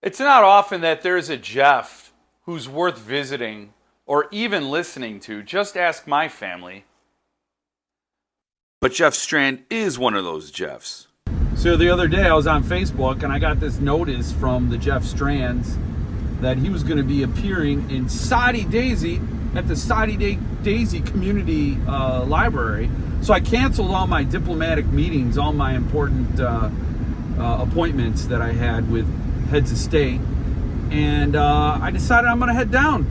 It's not often that there's a Jeff who's worth visiting or even listening to. Just ask my family. But Jeff Strand is one of those Jeffs. So the other day I was on Facebook and I got this notice from the Jeff Strands that he was going to be appearing in Soddy Daisy at the Soddy Daisy Community Library. So I canceled all my diplomatic meetings, all my important appointments that I had with heads of state, and I decided I'm going to head down.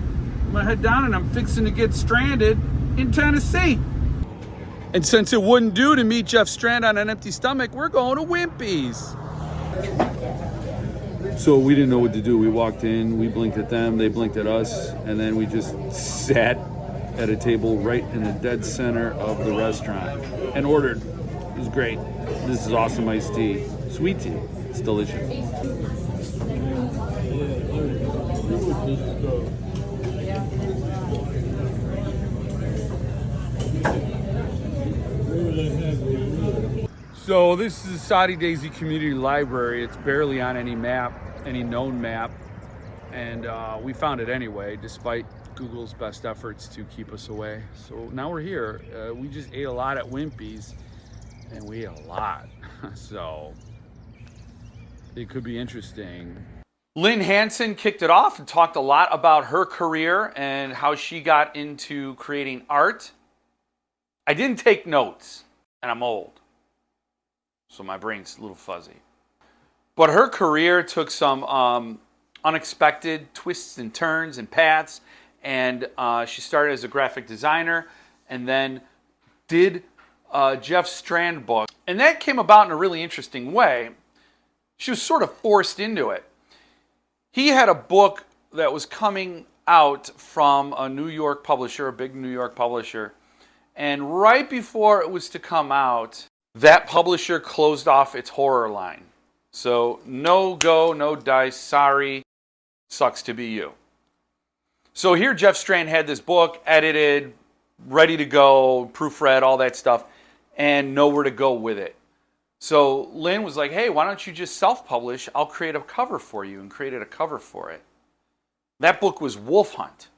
I'm going to head down and I'm fixing to get stranded in Tennessee. And since it wouldn't do to meet Jeff Strand on an empty stomach, we're going to Wimpie's. So we didn't know what to do. We walked in, we blinked at them, they blinked at us, and then we just sat at a table right in the dead center of the restaurant and ordered. It was great. This is awesome iced tea. Sweet tea. It's delicious. So this is the Soddy Daisy Community Library. It's barely on any map, any known map, and we found it anyway, despite Google's best efforts to keep us away. So now we're here. We just ate a lot at Wimpie's, and we ate a lot. So it could be interesting. Lynne Hansen kicked it off and talked a lot about her career and how she got into creating art. I didn't take notes, and I'm old, so my brain's a little fuzzy. But her career took some unexpected twists and turns and paths, and she started as a graphic designer and then did Jeff Strand book. And that came about in a really interesting way. She was sort of forced into it. He had a book that was coming out from a New York publisher, a big New York publisher, and right before it was to come out, that publisher closed off its horror line. So no go, no dice, sorry, sucks to be you. So here Jeff Strand had this book edited, ready to go, proofread, all that stuff, and nowhere to go with it. So Lynn was like, hey, why don't you just self-publish? I'll create a cover for you, and created a cover for it. That book was Wolf Hunt.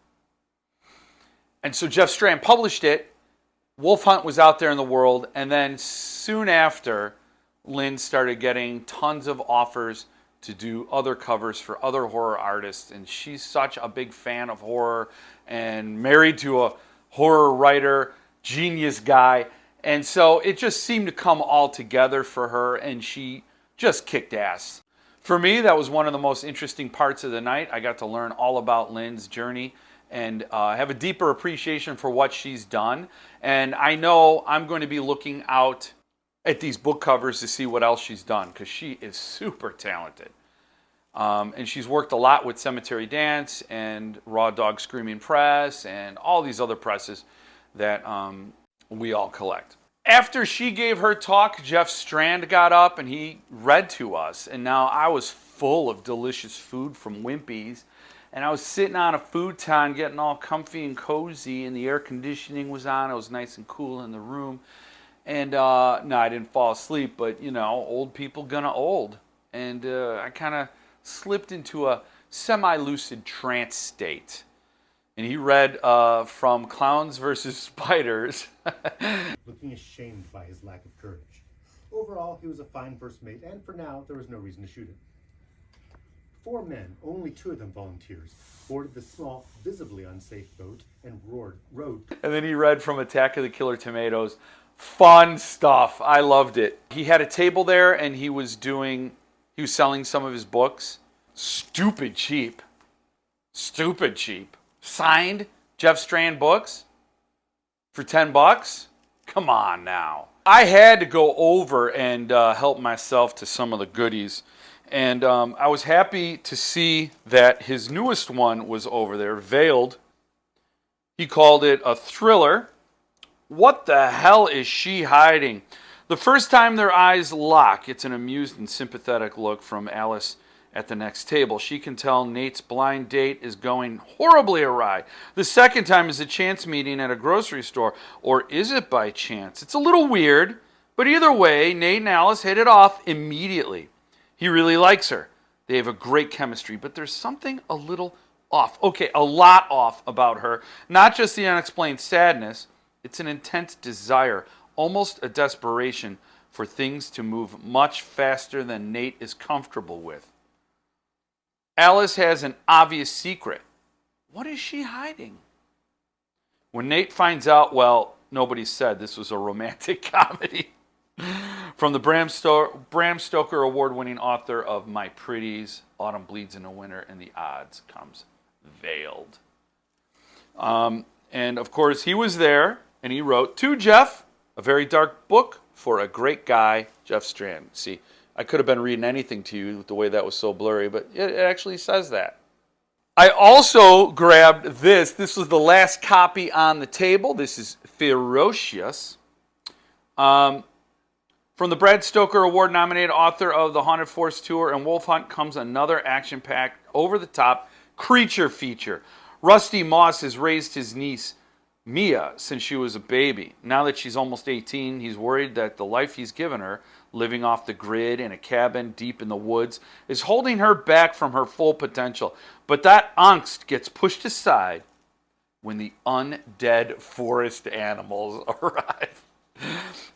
And so Jeff Strand published it. Wolf Hunt was out there in the world, and then soon after, Lynn started getting tons of offers to do other covers for other horror artists, and she's such a big fan of horror and married to a horror writer, genius guy, and so it just seemed to come all together for her, and she just kicked ass. For me, that was one of the most interesting parts of the night. I got to learn all about Lynn's journey and have a deeper appreciation for what she's done, and I know I'm going to be looking out at these book covers to see what else she's done, because she is super talented. And she's worked a lot with Cemetery Dance and Raw Dog Screaming Press and all these other presses that we all collect. After she gave her talk, Jeff Strand got up and he read to us, and now I was full of delicious food from Wimpie's, and I was sitting on a futon getting all comfy and cozy, and the air conditioning was on. It was nice and cool in the room. And no, I didn't fall asleep, but you know, old people gonna old. And I kind of slipped into a semi-lucid trance state. And he read from Clowns versus Spiders. Looking ashamed by his lack of courage. Overall, he was a fine first mate, and for now, there was no reason to shoot him. 4 men, only 2 of them volunteers, boarded the small, visibly unsafe boat and rowed. And then he read from Attack of the Killer Tomatoes. Fun stuff. I loved it. He had a table there and he was selling some of his books. Stupid cheap. Signed Jeff Strand books for $10. Come on now. I had to go over and help myself to some of the goodies. And I was happy to see that his newest one was over there, Veiled. He called it a thriller. What the hell is she hiding? The first time their eyes lock, it's an amused and sympathetic look from Alice at the next table. She can tell Nate's blind date is going horribly awry. The second time is a chance meeting at a grocery store. Or is it by chance? It's a little weird, but either way, Nate and Alice hit it off immediately. He really likes her. They have a great chemistry, but there's something a little off. Okay, a lot off about her. Not just the unexplained sadness, it's an intense desire, almost a desperation for things to move much faster than Nate is comfortable with. Alice has an obvious secret. What is she hiding? When Nate finds out, well, nobody said this was a romantic comedy. From the Bram Stoker award-winning author of My Pretties, Autumn Bleeds into Winter, and The Odds comes Veiled. And of course, he was there, and he wrote, "To Jeff, a very dark book for a great guy, Jeff Strand." See, I could have been reading anything to you with the way that was so blurry, but it actually says that. I also grabbed this. This was the last copy on the table. This is Ferocious. From the Brad Stoker Award-nominated author of The Haunted Forest Tour and Wolf Hunt comes another action-packed, over-the-top creature feature. Rusty Moss has raised his niece, Mia, since she was a baby. Now that she's almost 18, he's worried that the life he's given her, living off the grid in a cabin deep in the woods, is holding her back from her full potential. But that angst gets pushed aside when the undead forest animals arrive.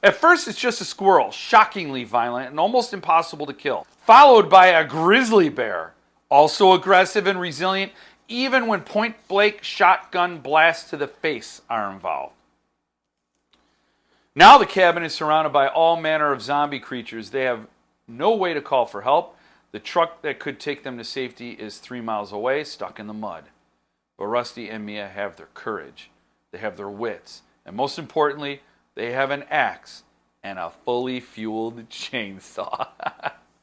At first, it's just a squirrel, shockingly violent and almost impossible to kill, followed by a grizzly bear, also aggressive and resilient, even when point-blank shotgun blasts to the face are involved. Now the cabin is surrounded by all manner of zombie creatures. They have no way to call for help. The truck that could take them to safety is 3 miles away, stuck in the mud. But Rusty and Mia have their courage. They have their wits. And most importantly, they have an axe and a fully fueled chainsaw.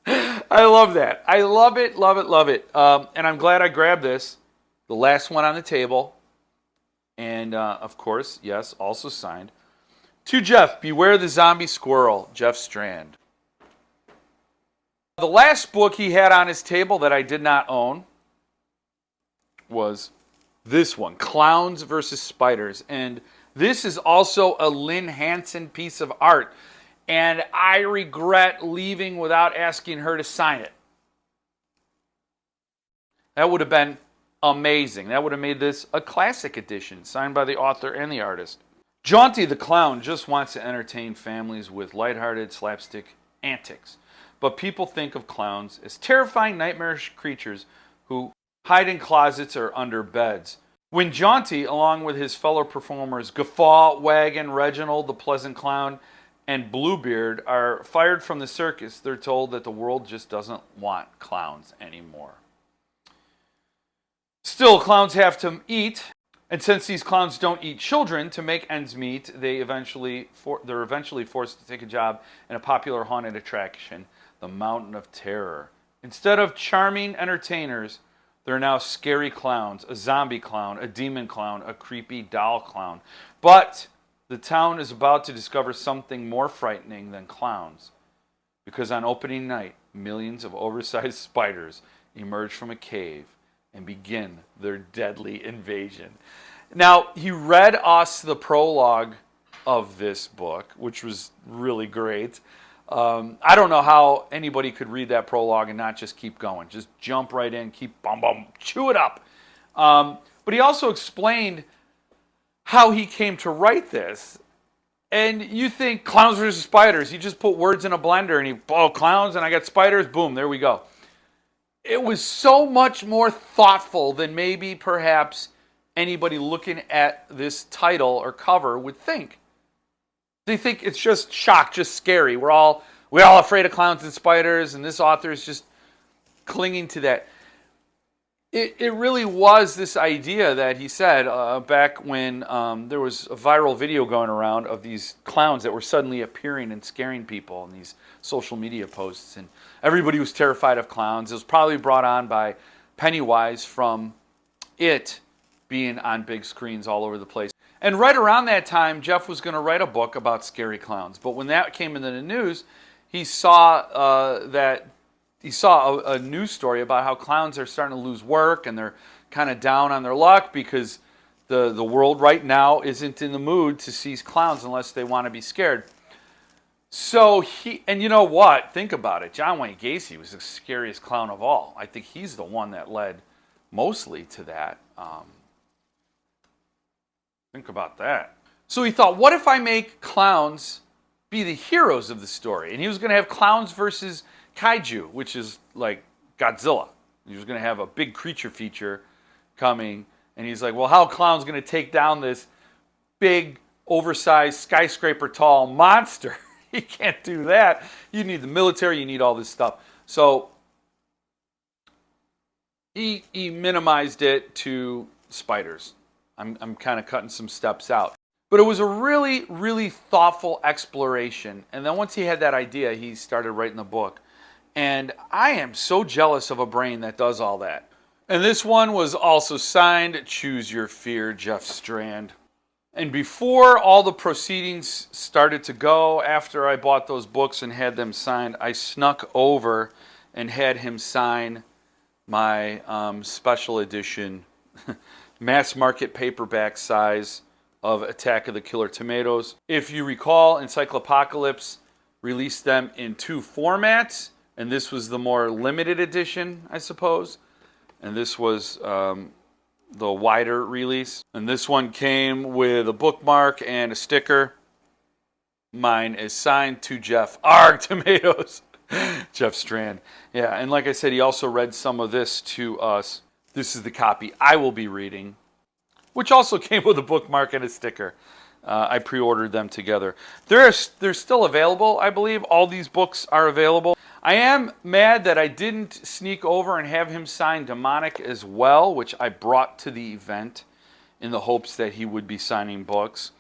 I love that. I love it, love it, love it. And I'm glad I grabbed this. The last one on the table. And, of course, yes, also signed. To Jeff, Beware the Zombie Squirrel, Jeff Strand. The last book he had on his table that I did not own was this one, Clowns versus Spiders. And this is also a Lynne Hansen piece of art. And I regret leaving without asking her to sign it. That would have been amazing. That would have made this a classic edition, signed by the author and the artist. Jaunty the Clown just wants to entertain families with lighthearted slapstick antics. But people think of clowns as terrifying, nightmarish creatures who hide in closets or under beds. When Jaunty, along with his fellow performers Guffaw, Wagon, Reginald, the Pleasant Clown, and Bluebeard are fired from the circus, they're told that the world just doesn't want clowns anymore. Still, clowns have to eat, and since these clowns don't eat children, to make ends meet, they're eventually forced to take a job in a popular haunted attraction, the Mountain of Terror. Instead of charming entertainers, they're now scary clowns, a zombie clown, a demon clown, a creepy doll clown. But the town is about to discover something more frightening than clowns. Because on opening night, millions of oversized spiders emerge from a cave and begin their deadly invasion. Now, he read us the prologue of this book, which was really great. I don't know how anybody could read that prologue and not just keep going. Just jump right in, keep chew it up. But he also explained how he came to write this. And you think clowns versus spiders. He just put words in a blender and clowns and I got spiders. Boom, there we go. It was so much more thoughtful than maybe perhaps anybody looking at this title or cover would think. They think it's just shock, just scary. We're all afraid of clowns and spiders, and this author is just clinging to that. It really was this idea that he said back when there was a viral video going around of these clowns that were suddenly appearing and scaring people in these social media posts, and everybody was terrified of clowns. It was probably brought on by Pennywise from It being on big screens all over the place. And right around that time, Jeff was going to write a book about scary clowns. But when that came into the news, he saw a news story about how clowns are starting to lose work and they're kind of down on their luck because the world right now isn't in the mood to see clowns unless they want to be scared. So and you know what? Think about it. John Wayne Gacy was the scariest clown of all. I think he's the one that led mostly to that. Think about that. So he thought, what if I make clowns be the heroes of the story? And he was going to have clowns versus kaiju, which is like Godzilla. He was going to have a big creature feature coming. And he's like, well, how are clowns going to take down this big, oversized, skyscraper tall monster? You can't do that. You need the military. You need all this stuff. So he minimized it to spiders. I'm kind of cutting some steps out. But it was a really, really thoughtful exploration. And then once he had that idea, he started writing the book. And I am so jealous of a brain that does all that. And this one was also signed, Choose Your Fear, Jeff Strand. And before all the proceedings started to go, after I bought those books and had them signed, I snuck over and had him sign my special edition, mass market paperback size of Attack of the Killer Tomatoes. If you recall, Encyclopocalypse released them in 2 formats, and this was the more limited edition, I suppose. And this was the wider release. And this one came with a bookmark and a sticker. Mine is signed to Jeff. Arg, tomatoes! Jeff Strand. Yeah, and like I said, he also read some of this to us. This is the copy I will be reading, which also came with a bookmark and a sticker. I pre-ordered them together. They're still available, I believe. All these books are available. I am mad that I didn't sneak over and have him sign Demonic as well, which I brought to the event in the hopes that he would be signing books.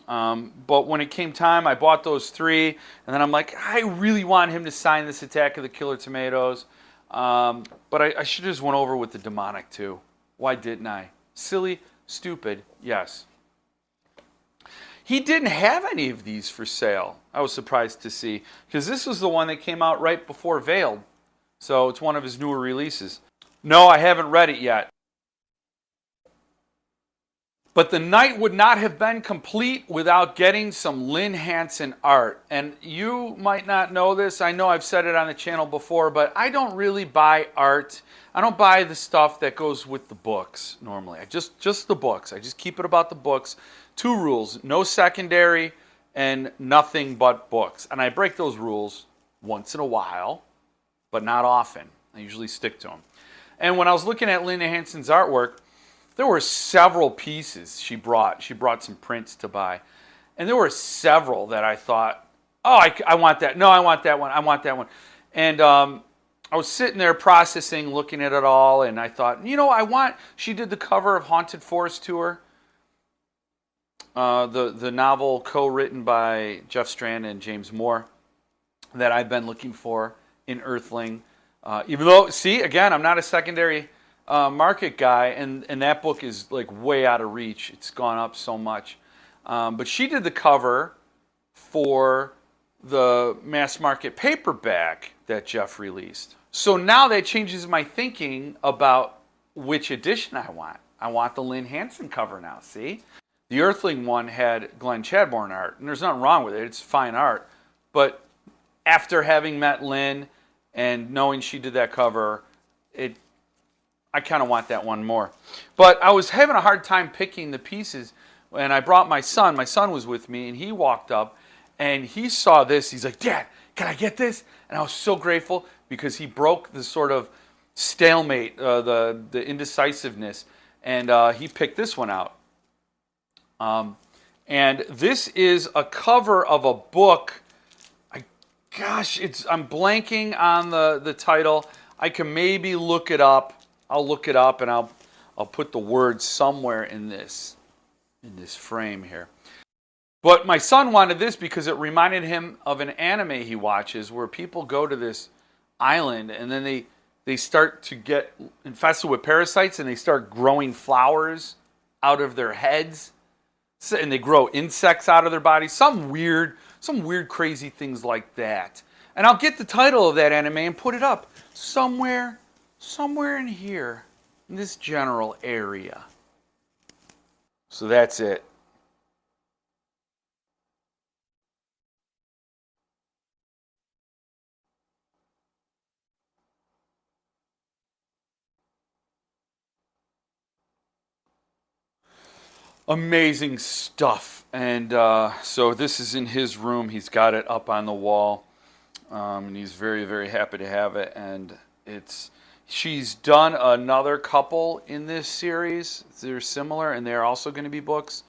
But when it came time, I bought those 3, and then I'm like, I really want him to sign this Attack of the Killer Tomatoes. But I should have just went over with the Demonic too. Why didn't I? Silly, stupid, yes. He didn't have any of these for sale. I was surprised to see, because this was the one that came out right before Veiled. So it's one of his newer releases. No, I haven't read it yet. But the night would not have been complete without getting some Lynne Hansen art. And you might not know this. I know I've said it on the channel before, but I don't really buy art. I don't buy the stuff that goes with the books normally. Just the books. I just keep it about the books. 2 rules: no secondary and nothing but books. And I break those rules once in a while, but not often. I usually stick to them. And when I was looking at Lynne Hansen's artwork, there were several pieces she brought. She brought some prints to buy. And there were several that I thought, oh, I want that. No, I want that one. I want that one. And I was sitting there processing, looking at it all, and I thought, you know, she did the cover of Haunted Forest Tour, the novel co-written by Jeff Strand and James Moore that I've been looking for in Earthling. Even though, see, again, I'm not a secondary market guy, and that book is like way out of reach. It's gone up so much. But she did the cover for the mass market paperback that Jeff released. So now that changes my thinking about which edition I want. I want the Lynne Hansen cover now, see? The Earthling one had Glenn Chadbourne art, and there's nothing wrong with it. It's fine art. But after having met Lynn and knowing she did that cover, I kind of want that one more. But I was having a hard time picking the pieces, and I brought my son. My son was with me, and he walked up, and he saw this. He's like, Dad, can I get this? And I was so grateful because he broke the sort of stalemate, the indecisiveness, and he picked this one out. And this is a cover of a book. I'm blanking on the title. I can maybe look it up. I'll look it up and I'll put the words somewhere in this frame here. But my son wanted this because it reminded him of an anime he watches where people go to this island and then they start to get infested with parasites and they start growing flowers out of their heads. And they grow insects out of their bodies. Some weird crazy things like that. And I'll get the title of that anime and put it up somewhere in here, in this general area. So that's it. Amazing stuff. And so this is in his room. He's got it up on the wall. And he's very, very happy to have it. And she's done another couple in this series. They're similar, and they're also going to be books.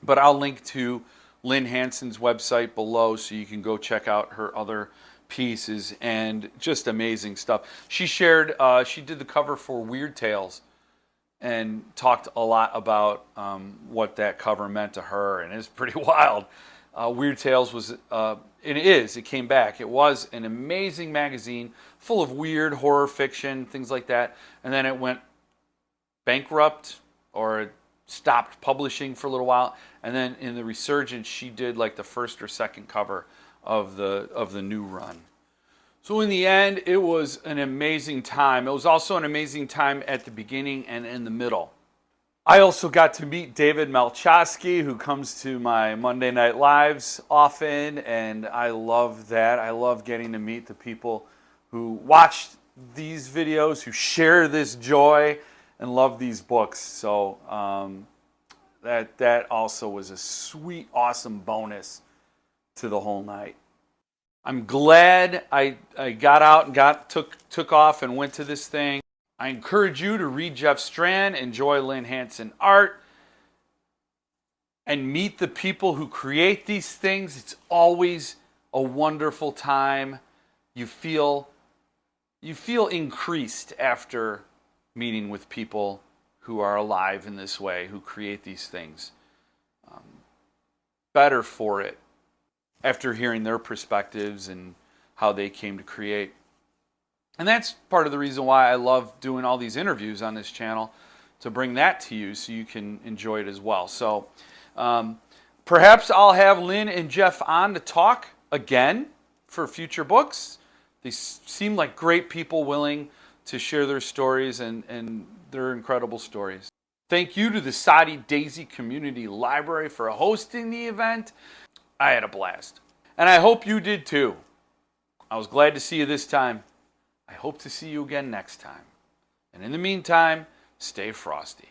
But I'll link to Lynne Hansen's website below so you can go check out her other pieces, and just amazing stuff. She shared, she did the cover for Weird Tales and talked a lot about what that cover meant to her, and it's pretty wild. Weird Tales was, it came back. It was an amazing magazine full of weird horror fiction, things like that, and then it went bankrupt or stopped publishing for a little while, and then in the resurgence, she did like the first or second cover of the new run. So in the end, it was an amazing time. It was also an amazing time at the beginning and in the middle. I also got to meet David Malchowski, who comes to my Monday Night Lives often, and I love that. I love getting to meet the people who watch these videos, who share this joy and love these books. So that also was a sweet, awesome bonus to the whole night. I'm glad I got out and took off and went to this thing. I encourage you to read Jeff Strand, enjoy Lynne Hansen art, and meet the people who create these things. It's always a wonderful time. You feel increased after meeting with people who are alive in this way, who create these things. Better for it after hearing their perspectives and how they came to create. And that's part of the reason why I love doing all these interviews on this channel, to bring that to you so you can enjoy it as well. So perhaps I'll have Lynne and Jeff on to talk again for future books. They seem like great people willing to share their stories, and their incredible stories. Thank you to the Soddy Daisy Community Library for hosting the event. I had a blast. And I hope you did too. I was glad to see you this time. I hope to see you again next time. And in the meantime, stay frosty.